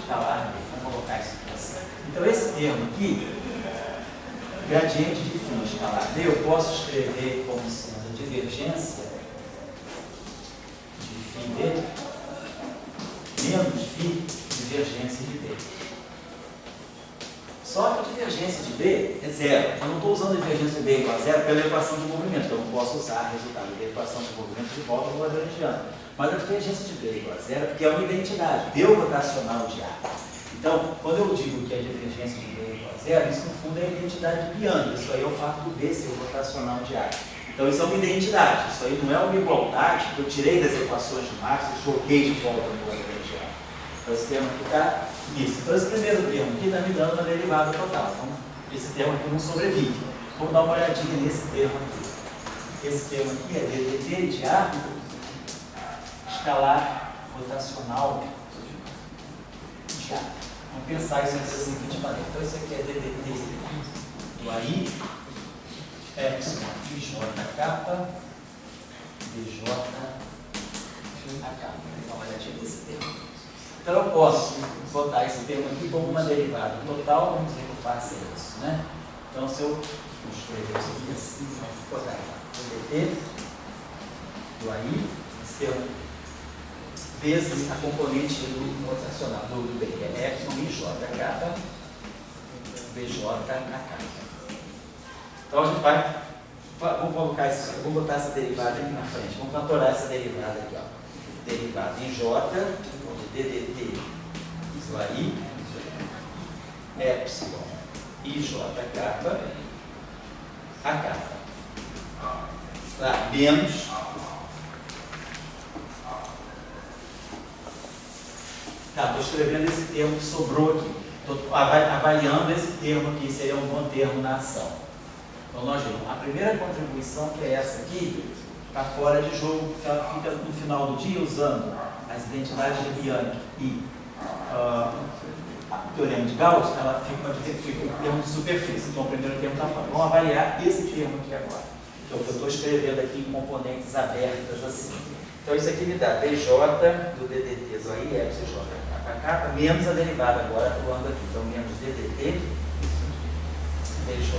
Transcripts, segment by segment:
escalar D. Vamos colocar isso aqui assim. Então, esse termo aqui, gradiente de φ escalar D, eu posso escrever como sendo a divergência de φ D menos φ divergência de D. Só que a divergência de D é zero. Eu não estou usando a divergência de D igual a zero pela equação de movimento, então eu não posso usar o resultado da equação de movimento de volta ao lagrangiano. Mas a divergência de D é igual a zero porque é uma identidade, D rotacional de A. Então, quando eu digo que a divergência de D é igual a zero, isso no fundo é a identidade de Bianchi. Isso aí é o fato do D ser o rotacional de A. Então, isso é uma identidade. Isso aí não é uma igualdade que eu tirei das equações de Marx e joguei de volta no lagrangiano. Então, esse termo aqui está nisso. Então, esse primeiro termo aqui está me dando uma derivada total. Então, esse termo aqui não sobrevive. Vamos dar uma olhadinha nesse termo aqui. Esse termo aqui é DDT de A escalar rotacional de A. Vamos pensar isso da seguinte maneira. Então, isso aqui é DDT do AI, epsilon IJ capa, DJ a capa. Dá uma olhadinha nesse termo. Então, eu posso botar esse termo aqui como uma derivada total, vamos dizer que eu faça isso, né? Então, se eu escrever isso aqui assim, vou botar DDT do AI, esse termo vezes a componente do rotacional, do B, que é epsilon IJ capa, BJ na capa. Então, a gente vai, vamos colocar isso, vou botar essa derivada aqui na frente, vamos fatorar essa derivada aqui, ó. Derivada em J, de DDT do AI, epsilon IJ capa, a capa. Tá, menos tá, estou escrevendo esse termo que sobrou aqui. Estou avaliando esse termo aqui, seria um bom termo na ação. Então, nós vemos, a primeira contribuição, que é essa aqui, está fora de jogo, porque ela fica no final do dia usando as identidades de Bianchi e o teorema de Gauss, ela fica um termo de superfície. Então, o primeiro termo está fora. Vamos avaliar esse termo aqui agora, que é o que eu estou escrevendo aqui em componentes abertas assim. Então, isso aqui me dá DJ do DDT, isso aí é j capa, menos a derivada agora atuando aqui. Então, menos DDT, DJ,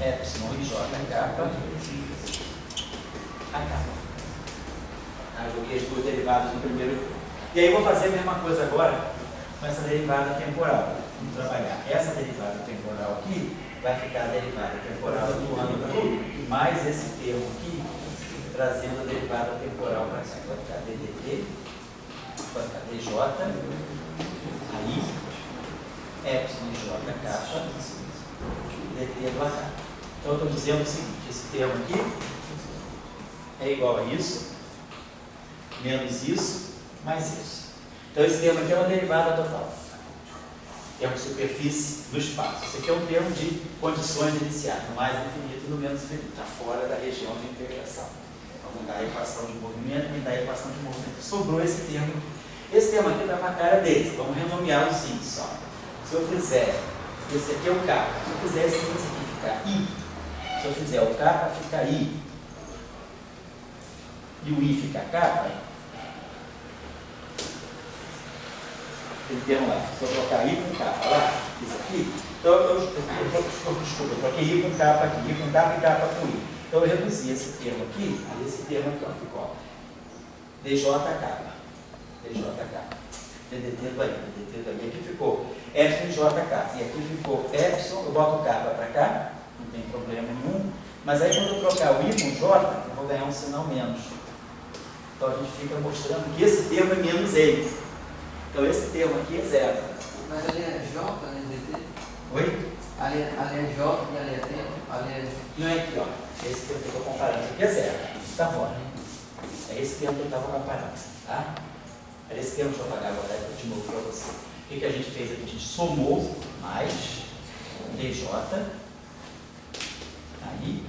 epsilon IJ capa, a capa. Joguei as duas derivadas no primeiro. E aí, eu vou fazer a mesma coisa agora com essa derivada temporal. Vamos trabalhar essa derivada temporal aqui. Vai ficar a derivada temporal atuando aqui, mais esse termo aqui, trazendo a derivada temporal para cá. Vai ficar DDT, vai ficar DJ, aí, epsilon IJ capa, DT do AK. Então, eu estou dizendo o seguinte, esse termo aqui é igual a isso, menos isso, mais isso. Então, esse termo aqui é uma derivada total. Termo de superfície do espaço. Esse aqui é um termo de condições iniciais, no mais infinito e no menos infinito, está fora da região de integração. Vamos dar a equação de movimento e dar a equação de movimento. Sobrou esse termo aqui. Esse termo aqui está na cara desse. Vamos renomear o simples só. Se eu fizer, esse aqui é o K. Se eu fizer esse aqui ficar I, se eu fizer o K fica I, e o I fica K, tem termo lá, se eu colocar I com K lá, isso aqui, então desculpa, eu coloquei I com K aqui, I com K e K com I. Então eu reduzi esse termo aqui, e esse termo aqui, ó, ficou DJK, DDT do aí, e aqui ficou epsilon JK, e aqui ficou epsilon, eu boto o K para cá, não tem problema nenhum, mas aí quando eu trocar o I com J, eu vou ganhar um sinal menos. Então a gente fica mostrando que esse termo é menos ele. Então esse termo aqui é zero. Mas ali é J, né, DT? Oi? Ali é J e ali é T? Ali é... Não é aqui, ó. Esse termo que eu estou comparando aqui é zero. Está fora. É esse termo que eu estava comparando. Tá? Era esse termo que eu vou pagar agora de novo para você. O que a gente fez aqui? A gente somou mais DJ, aí,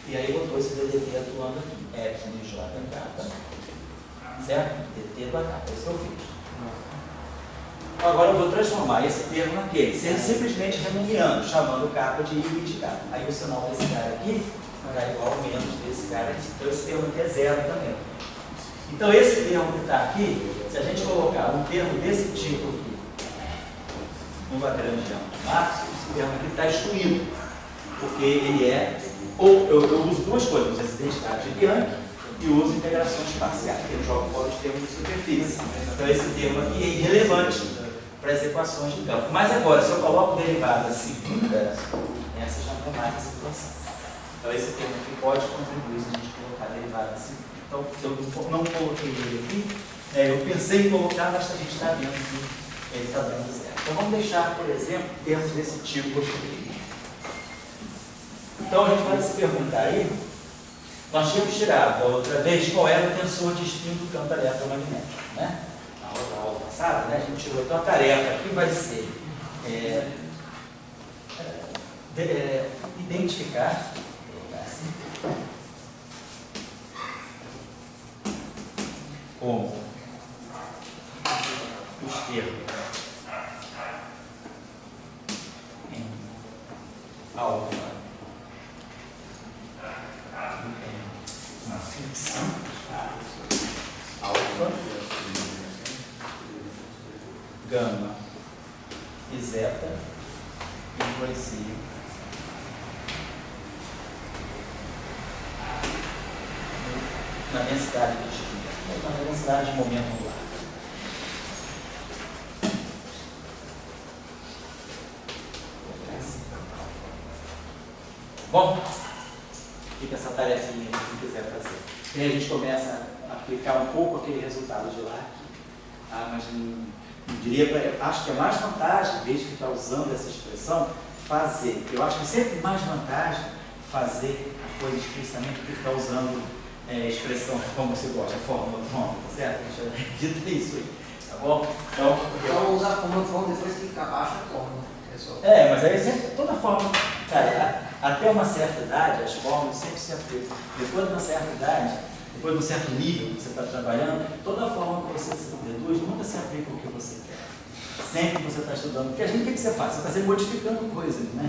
e aí botou esse DDT atuando aqui. Epsilon IJ capa, certo? DT do AK. É isso que eu fiz. Agora eu vou transformar esse termo naquele, simplesmente renomeando, chamando capa de I e de capa. Aí o sinal desse cara aqui vai dar igual ao menos desse cara aqui. Então esse termo aqui é zero também. Então esse termo que está aqui, se a gente colocar um termo desse tipo aqui no Lagrangiano de Marx, esse termo aqui está excluído, porque ele é, ou eu uso duas coisas, essa identidade de Bianchi e uso integrações parciais, que eu jogo fora os termos de superfície. Então esse termo aqui é irrelevante para as equações de campo. Mas agora, se eu coloco derivada segunda, essa já não é mais a situação. Então esse termo aqui pode contribuir se a gente colocar derivada segunda. Então eu não coloquei ele aqui, eu pensei em colocar, mas a gente está vendo que ele está dando zero. Então vamos deixar, por exemplo, termos desse tipo aqui. Então a gente vai se perguntar aí, nós tínhamos tirado da outra vez qual era o tensor distinto do campo eletromagnético, né? Na outra aula passada, né, a gente tirou. Então a tarefa aqui vai ser identificar como os termos em alfa uma ficção alfa, gama e zeta influenciam na densidade de estímulo, na densidade de momento angular. Bom, fica essa tarefinha que quem quiser fazer. E aí a gente começa a aplicar um pouco aquele resultado de lá. Mas não diria, acho que é mais vantagem, em vez de ficar usando essa expressão, fazer. Eu acho que é sempre mais vantagem fazer a coisa explicitamente do que ficar usando expressão como você gosta, fórmula pronta, tá certo? A gente já dita isso aí, tá bom? Então usar a fórmula pronta depois que abaixa a fórmula. Mas aí sempre, toda fórmula, cara, até uma certa idade, as fórmulas sempre se aplicam. Depois de uma certa idade, depois de um certo nível que você está trabalhando, toda forma que você se deduz nunca se aplica o que você quer. Sempre que você está estudando, porque a gente, o que você faz? Você está sempre modificando coisas, né?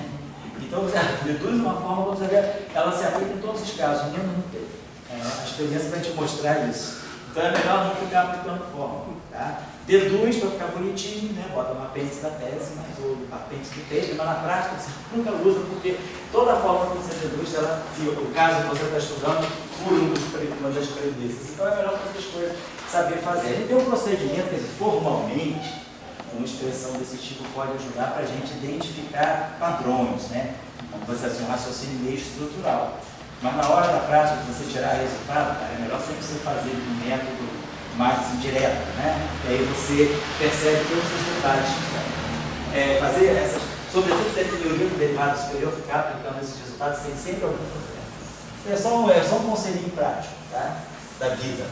Então você deduz uma forma, você vê, ela se aplica em todos os casos, menos no texto. A experiência vai te mostrar isso. Então é melhor não ficar aplicando fórmula, tá? Deduz para ficar bonitinho, né? Bota no apêndice da tese, mas o apêndice do texto, mas na prática você nunca usa, porque toda forma que você deduz, ela, se o caso que você está estudando, por uma das premissas. Então é melhor fazer as coisas, saber fazer. A gente tem um procedimento, quer dizer, formalmente, uma expressão desse tipo pode ajudar para a gente identificar padrões, né? Como você assim, um raciocínio meio estrutural. Mas na hora da prática, de você tirar resultado, cara, é melhor sempre você fazer um método mais indireto, né? E aí você percebe todos os detalhes. Fazer essas, sobretudo ter teoria do derivado superior, ficar aplicando esses resultados sem sempre algum problema. É só um conselhinho prático, tá? Da vida.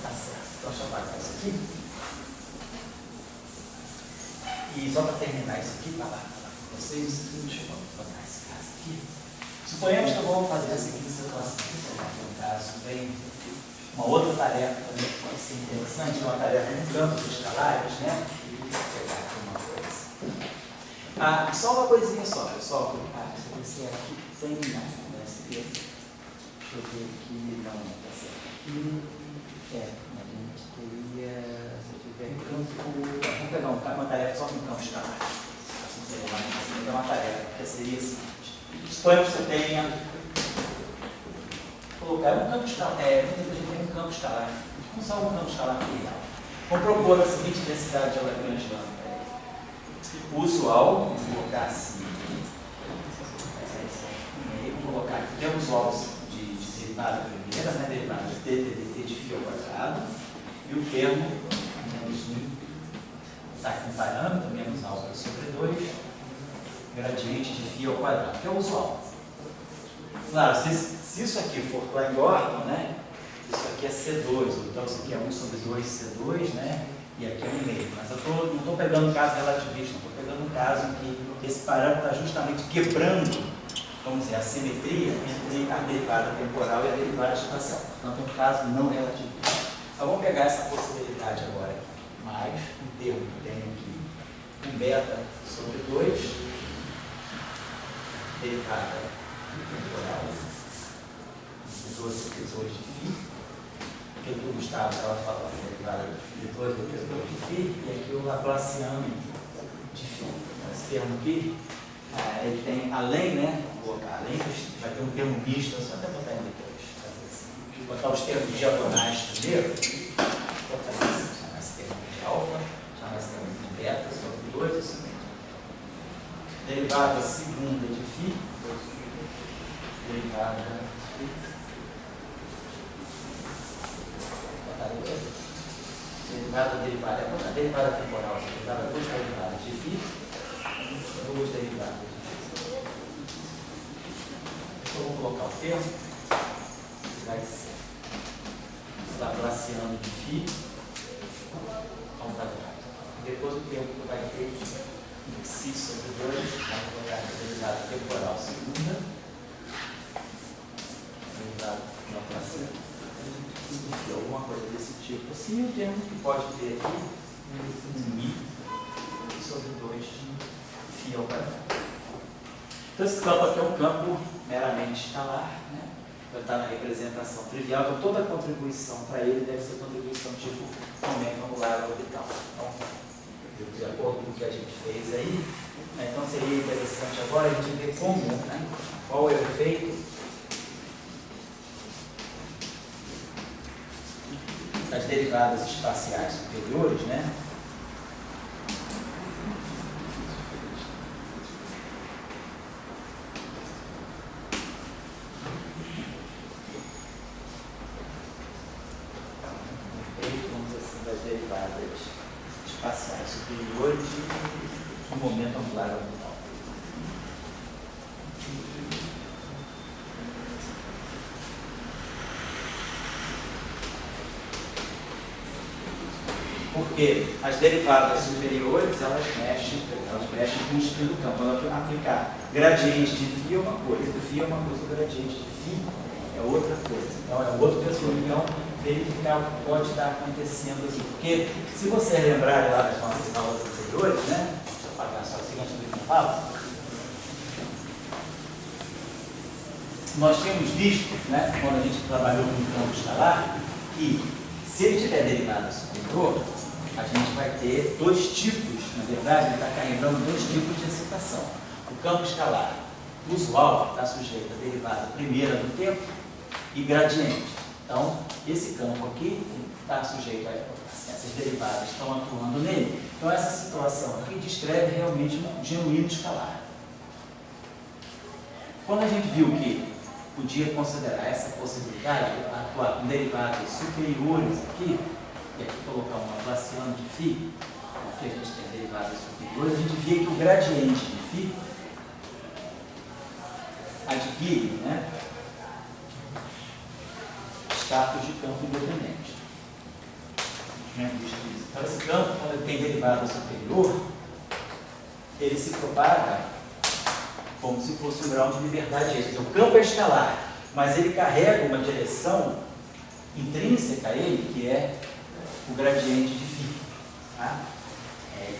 Tá certo. Então deixa eu apagar isso aqui. E só para terminar isso aqui, para lá com vocês, deixa eu apagar esse caso aqui. Suponhamos que eu vou fazer a seguinte situação. Um caso bem. Uma outra tarefa também que pode ser interessante, uma tarefa no campo dos escalares, né? Vou pegar aqui uma coisa. Só uma coisinha só, pessoal. Se aqui tem, não, deixa eu ver aqui, não, tá certo. Aqui, a gente queria, se eu tiver campo, vamos pegar uma tarefa só no campo escalar. Assim, é uma tarefa, que seria a seguinte. Suponha que você tenha colocar um campo escalar, muitas vezes a gente tem um campo escalar, não só um campo escalar real. Vamos propor a seguinte densidade de Lagrangiano. O usual, vamos colocar assim, vamos colocar aqui, temos usual de derivada primeira, né, derivada de t de φ ao quadrado, e o termo, menos 1, está com parâmetro, menos alfa sobre 2, gradiente de φ ao quadrado, que é o usual. Claro, se isso aqui for Klein Gordon, né, isso aqui é C2, então isso aqui é 1 sobre 2 C2, né, e aqui é 1,5. Mas eu não estou pegando um caso relativista, estou pegando um caso em que esse parâmetro está justamente quebrando, vamos dizer, a simetria entre a derivada temporal e a derivada espacial. Portanto, é um caso não relativista. Então vamos pegar essa possibilidade agora aqui, mais um termo que tem aqui, 1 beta sobre 2, derivada temporal. Duas sucessores de φ, que o Gustavo estava falando, derivada de dois sucessores de φ, e aqui o Laplaciano de φ. Esse termo aqui, ele tem, além, né, vou colocar, além, vai ter um termo misto, só até botar ele depois. Vou botar os termos diagonais primeiro, vou chamar esse termo de alfa, chamar esse termo de beta, sobre 2 e assim. Derivada segunda de φ, derivada derivada temporal, derivada duas derivadas de φ, duas derivadas de φ. Então vamos colocar o termo, que vai ser Laplaciano de φ ao quadrado. Depois o termo que vai ter x sobre 2, vamos colocar a derivada temporal segunda, derivada Laplaciano. Alguma coisa desse tipo assim, o termo que pode ter aqui um mi sobre 2 φ ao quadrado. Então esse campo aqui é um campo meramente escalar, né? Vai estar na representação trivial, então toda contribuição para ele deve ser contribuição tipo momento angular orbital. Então, de acordo com o que a gente fez aí, né? Então seria interessante agora a gente ver como, né? Qual é o efeito das derivadas espaciais superiores, né? Vamos dizer assim, das derivadas espaciais superiores do momento angular orbital. Porque as derivadas superiores, elas mexem com o espírito do campo. Ela aplicar gradiente de φ é uma coisa, o φ é uma coisa, o gradiente de φ é outra coisa. Então, é outro pessoal. Então, verificar o que pode estar acontecendo aqui. Porque, se vocês lembrarem lá das nossas aulas anteriores, né? Deixa eu apagar só assim antes do que eu falo. Nós tínhamos visto, né, quando a gente trabalhou com o campo escalar, que se ele tiver derivada superior, a gente vai ter dois tipos, na verdade, ele está carregando dois tipos de excitação. O campo escalar usual está sujeito à derivada primeira do tempo e gradiente. Então, esse campo aqui está sujeito a essas derivadas estão atuando nele. Então, essa situação aqui descreve realmente um genuíno escalar. Quando a gente viu que podia considerar essa possibilidade de atuar com derivadas superiores aqui, e aqui colocar um Laplaciano de φ, aqui a gente tem derivadas superiores, a gente via que o gradiente de φ adquire, né, status de campo independente. Então, esse campo, quando ele tem derivada superior, ele se propaga como se fosse um grau de liberdade extra. O campo é escalar, mas ele carrega uma direção intrínseca a ele, que é o gradiente de φ. Tá?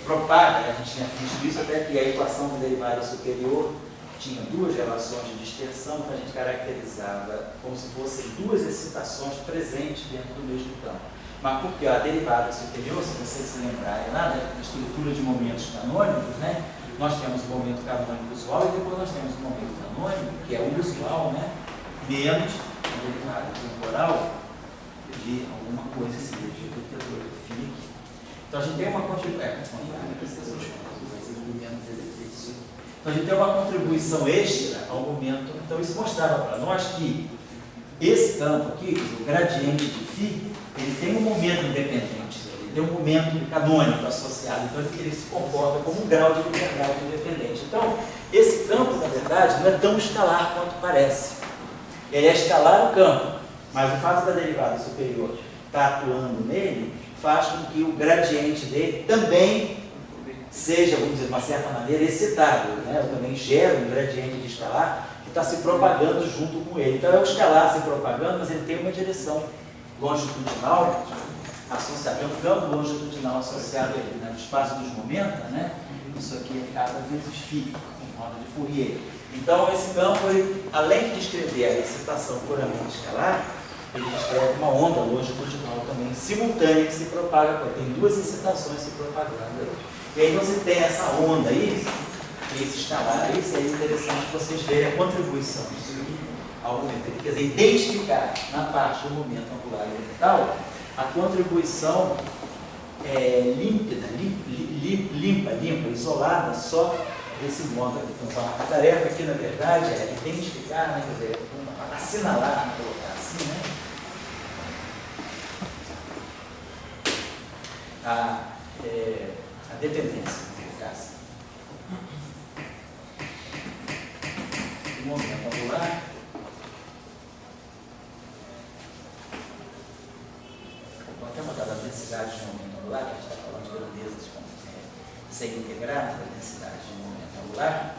Propaga, a gente tinha visto isso até que a equação de derivada superior tinha duas relações de dispersão, então a gente caracterizava como se fossem duas excitações presentes dentro do mesmo campo. Mas porque a derivada superior, se vocês se lembrarem lá, né, na estrutura de momentos canônicos, né, nós temos o momento canônico usual e depois nós temos o momento canônico, que é o usual, né, menos a derivada temporal de alguma coisa assim, de detetor de φ. Então a gente tem uma contribuição. Então a gente tem uma contribuição extra ao momento. Então isso mostrava para nós que esse campo aqui, o gradiente de φ, ele tem um momento independente, ele tem um momento canônico associado, então ele se comporta como um grau de liberdade independente. Então, esse campo, na verdade, não é tão escalar quanto parece. Ele é escalar o campo, mas o fato da derivada superior estar atuando nele faz com que o gradiente dele também seja, vamos dizer, de uma certa maneira, excitado, né? Eu também gero um gradiente de escalar que está se propagando junto com ele. Então é o escalar se propagando, mas ele tem uma direção longitudinal associada, tem um campo longitudinal associado a ele, né? No espaço dos momentos, né? Isso aqui é cada vezes φ, em roda de Fourier. Então, esse campo, ele, além de descrever a excitação puramente escalar, ele descreve uma onda longitudinal também simultânea que se propaga, tem duas excitações se propagando. E aí você tem essa onda aí, esse escalar aí, seria interessante vocês verem a contribuição ao momento. Quer dizer, identificar na parte do momento angular elemental a contribuição límpida, limpa, isolada só desse modo aqui. Então, a tarefa aqui, na verdade, é identificar, né, quer dizer, assinalar, colocar assim, né? A dependência, no caso. O momento angular. Vou até botar a densidade de momento angular, que a gente está falando de grandezas sem integrar a densidade de momento angular.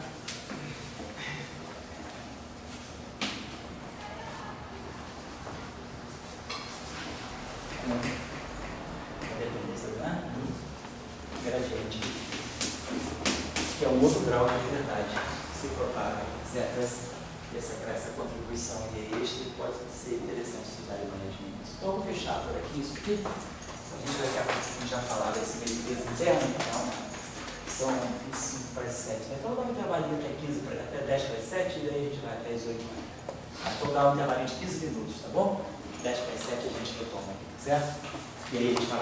A dependência do gradiente, que é um outro grau de liberdade que se propaga, essa contribuição. E aí este pode ser interessante estudar em manhã de mim. Então, eu vou fechar por aqui isso aqui. A gente vai já falar desse meio peso interno, então, são 25 para as 7. Então, dá um intervalinho até 10 para as 7, e daí a gente vai até as 8 horas. Então, dá um intervalinho de 15 minutos, tá bom? 10 para as 7 a gente retoma aqui, certo? E aí a gente fala.